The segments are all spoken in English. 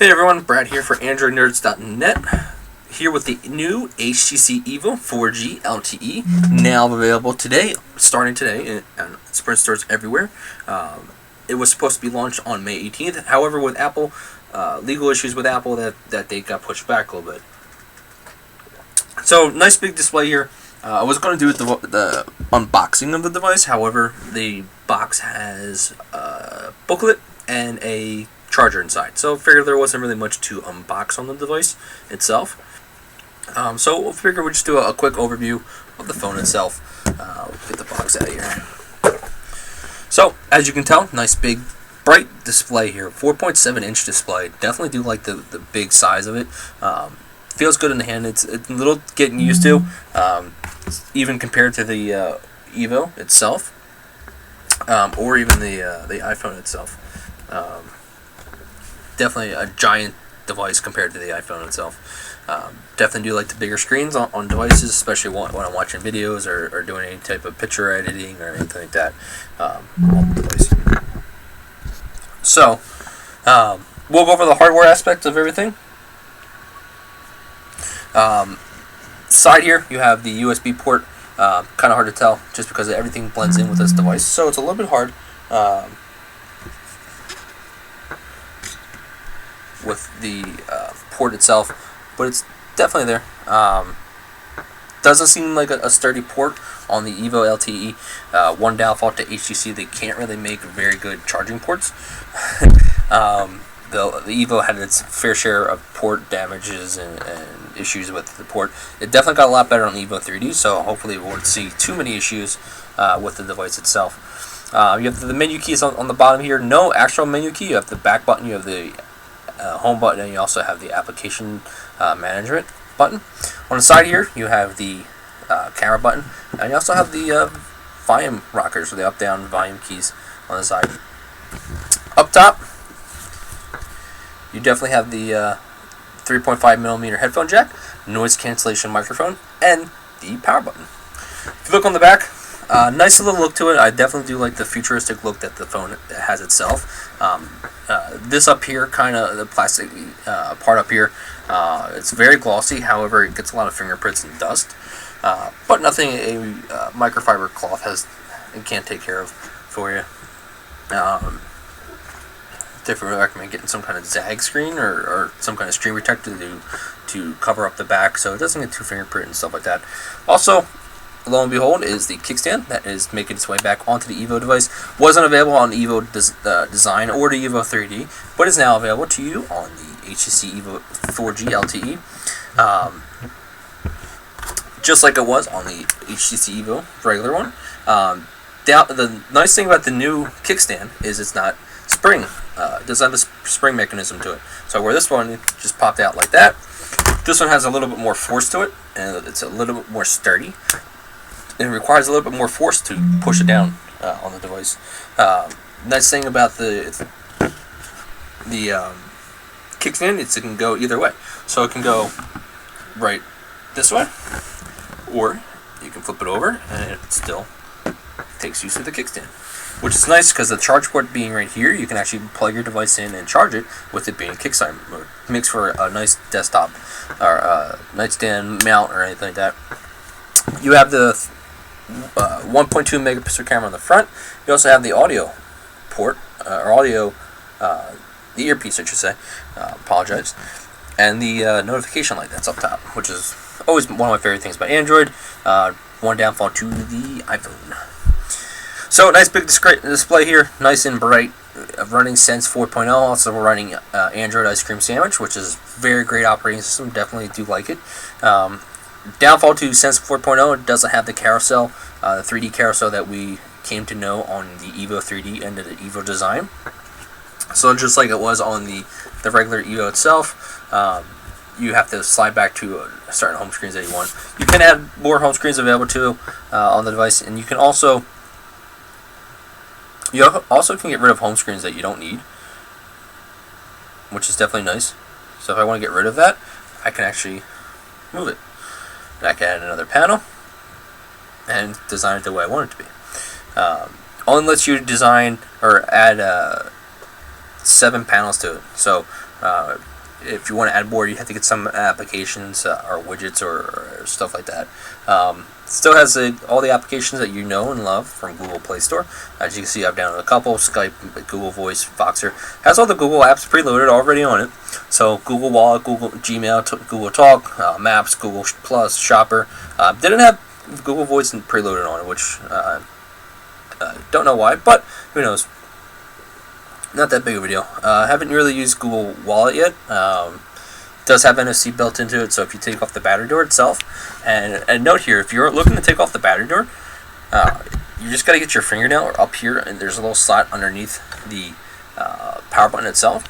Hey everyone, Brad here for AndroidNerds.net, here with the new HTC Evo 4G LTE, now available today, starting today, in Sprint stores everywhere. It was supposed to be launched on May 18th, however with Apple, legal issues with Apple, that date got pushed back a little bit. So, nice big display here. I was going to do the unboxing of the device, however, the box has a booklet and a charger inside, so I figured there wasn't really much to unbox on the device itself. So we'll figure we'll just do a quick overview of the phone itself. Get the box out of here. So as you can tell, nice big bright display here, 4.7-inch display. Definitely do like the big size of it. Feels good in the hand. It's a little getting used to, even compared to the Evo itself, or even the iPhone itself. Definitely a giant device compared to the iPhone itself. Definitely do like the bigger screens on devices, especially when I'm watching videos or doing any type of picture editing or anything like that on the device. So, we'll go over the hardware aspects of everything. Side here, you have the USB port. Kind of hard to tell just because everything blends in with this device, so it's a little bit hard. With the port itself, but it's definitely there. Doesn't seem like a sturdy port on the Evo LTE. One downfall to HTC, they can't really make very good charging ports. The Evo had its fair share of port damages and issues with the port. It definitely got a lot better on the Evo 3D, so hopefully we won't see too many issues with the device itself. You have the menu keys on the bottom here. No actual menu key. You have the back button, you have the home button, and you also have the application management button. On the side here, you have the camera button, and you also have the volume rockers, or the up-down volume keys on the side. Up top, you definitely have the 3.5mm headphone jack, noise cancellation microphone, and the power button. If you look on the back, nice little look to it. I definitely do like the futuristic look that the phone has itself. This up here, kind of the plastic part up here, it's very glossy. However, it gets a lot of fingerprints and dust, but nothing a microfiber cloth can't take care of for you. Definitely recommend getting some kind of zag screen or some kind of screen protector to cover up the back so it doesn't get too fingerprint and stuff like that. Also, lo and behold, is the kickstand that is making its way back onto the Evo device. Wasn't available on the Evo Design or the Evo 3D, but is now available to you on the HTC Evo 4G LTE. Just like it was on the HTC Evo regular one. The nice thing about the new kickstand is it's not spring. It doesn't have a spring mechanism to it. So where this one just popped out like that, this one has a little bit more force to it, and it's a little bit more sturdy. It requires a little bit more force to push it down on the device. Nice thing about the kickstand is it can go either way. So it can go right this way, or you can flip it over and it still takes use of the kickstand, which is nice because the charge port being right here, you can actually plug your device in and charge it with it being kickstand mode. Makes for a nice desktop or nightstand mount or anything like that. You have the 1.2 megapixel camera on the front. You also have the audio port, or audio, the earpiece, I should say. Apologize. And the notification light that's up top, which is always one of my favorite things about Android. One downfall to the iPhone. So, nice big display here, nice and bright. Running Sense 4.0. Also, we're running Android Ice Cream Sandwich, which is very great operating system. Definitely do like it. Downfall to Sense 4.0, it doesn't have the carousel, the 3D carousel that we came to know on the Evo 3D and the Evo Design. So just like it was on the regular Evo itself, you have to slide back to certain home screens that you want. You can add more home screens available to on the device, and you can also can get rid of home screens that you don't need, which is definitely nice. So if I want to get rid of that, I can actually move it. And I can add another panel and design it the way I want it to be. Only lets you design or add 7 panels to it. So If you want to add more, you have to get some applications or widgets or stuff like that. Still has all the applications that you know and love from Google Play Store. As you can see, I've downloaded a couple: Skype, Google Voice, Voxer. Has all the Google apps preloaded already on it. So Google Wallet, Google Gmail, Google Talk, Maps, Google Plus, Shopper. Didn't have Google Voice preloaded on it, which don't know why, but who knows. Not that big of a deal. Haven't really used Google Wallet yet. Does have NFC built into it, so if you take off the battery door itself, and note here, if you're looking to take off the battery door, you just got to get your fingernail up here, and there's a little slot underneath the power button itself,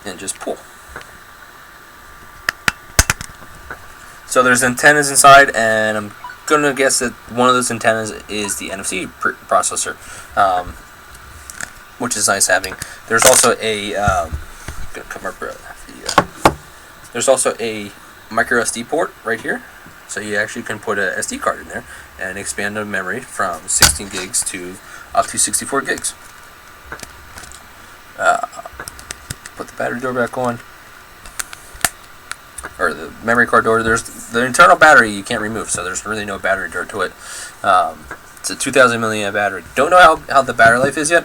and just pull. So there's antennas inside, and I'm gonna guess that one of those antennas is the NFC processor, which is nice having. There's also a there's also a micro SD port right here, so you actually can put a SD card in there and expand the memory from 16 gigs to up to 64 gigs. Put the battery door back on, or the memory card door. There's the internal battery you can't remove, so there's really no battery door to it. It's a 2,000 milliamp battery. Don't know how the battery life is yet.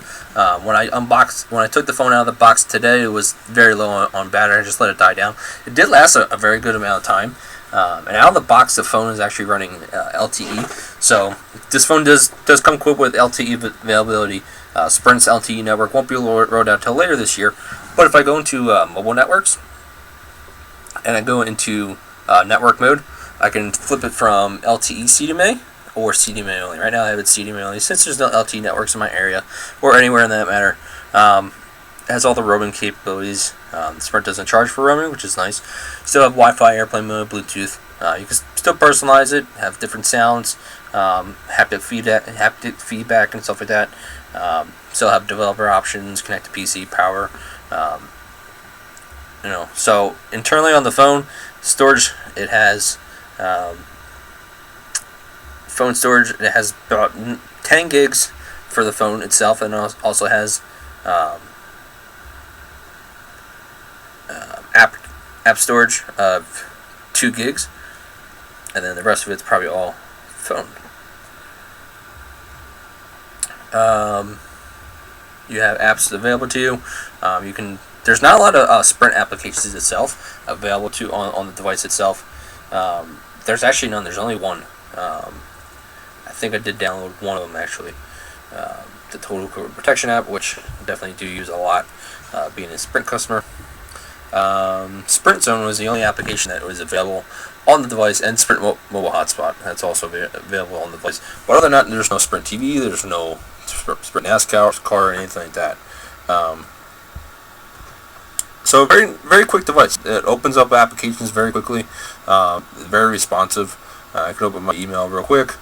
When I took the phone out of the box today, it was very low on battery. I just let it die down. It did last a very good amount of time. And out of the box, the phone is actually running LTE. So this phone does come equipped with LTE availability. Sprint's LTE network won't be rolled out until later this year. But if I go into mobile networks and I go into network mode, I can flip it from LTE CDMA or CDMA only. Right now I have it CDMA only, since there's no LTE networks in my area or anywhere in that matter. It has all the roaming capabilities. Sprint doesn't charge for roaming, which is nice. Still have Wi-Fi, airplane mode, Bluetooth. You can still personalize it, have different sounds, haptic feedback and stuff like that. Still have developer options, connect to PC, power. So internally on the phone, storage, it has phone storage. It has about 10 gigs for the phone itself, and also has app storage of 2 gigs, and then the rest of it's probably all phone. You have apps available to you. There's not a lot of Sprint applications itself available to on the device itself. There's actually none. There's only one. I think I did download one of them actually. The Total Protection app, which I definitely do use a lot, being a Sprint customer. Sprint Zone was the only application that was available on the device, and Sprint Mobile Hotspot, that's also available on the device. But other than that, there's no Sprint TV, there's no Sprint NASCAR car or anything like that. So very, very quick device. It opens up applications very quickly. Very responsive. I can open my email real quick.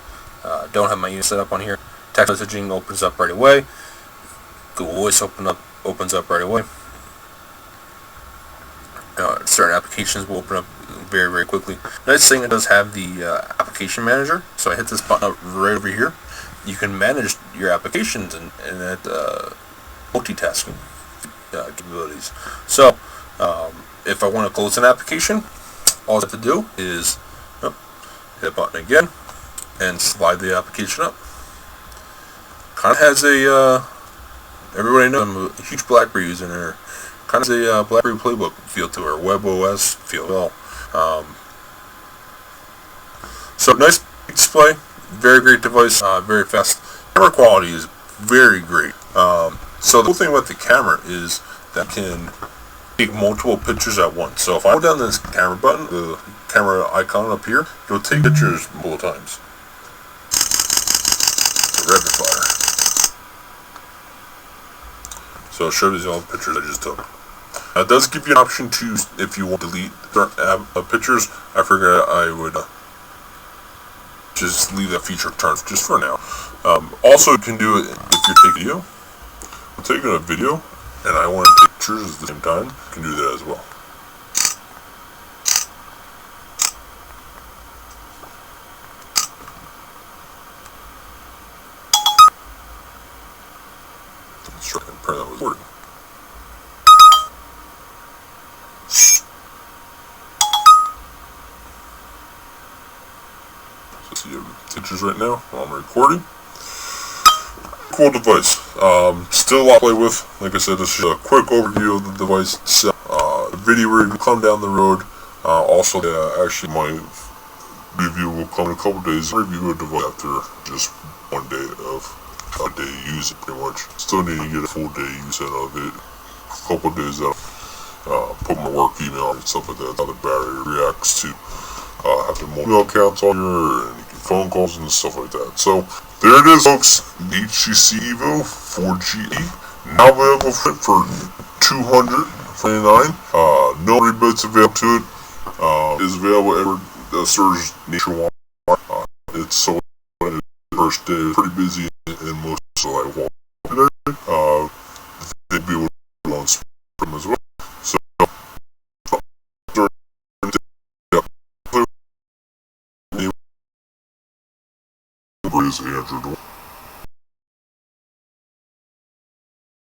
Don't have my email set up on here. Text messaging opens up right away. Google Voice opens up right away. Certain applications will open up very, very quickly. Nice thing, it does have the application manager. So I hit this button up right over here. You can manage your applications and that multitasking capabilities. So if I want to close an application, all I have to do is hit a button again and slide the application up. Kind of has a everybody knows I'm a huge BlackBerry user there. Kind of has a BlackBerry Playbook feel to her, WebOS feel. Well, so nice display, very great device, very fast. Camera quality is very great. So the cool thing about the camera is that it can take multiple pictures at once. So if I hold down this camera button, the camera icon up here, it'll take pictures multiple times. Rapid fire. So I'll show you all the pictures I just took. It does give you an option to, if you want to delete pictures. I figured I would just leave that feature turned just for now. Also, you can do it if you're taking video. I'm taking a video and I want to take pictures at the same time. You can do that as well. Let's try and print that was working. See pictures right now while I'm recording. Cool device. Still a lot to play with. Like I said, this is a quick overview of the device itself. The video review come down the road. Also, actually, my review will come in a couple days. Review a device after just 1 day of a day using, pretty much. Still need to get a full day use out of it. A couple days out. Put my work email and stuff like that. How the battery reacts to having more email accounts on here and phone calls and stuff like that. So there it is, folks. The HTC Evo 4G now available for $249. No reboots available to it. Is available everywhere that serves nationwide. It's so first day pretty busy in most of like Walmart today. They'd be able to on Spectrum as well. So is Android.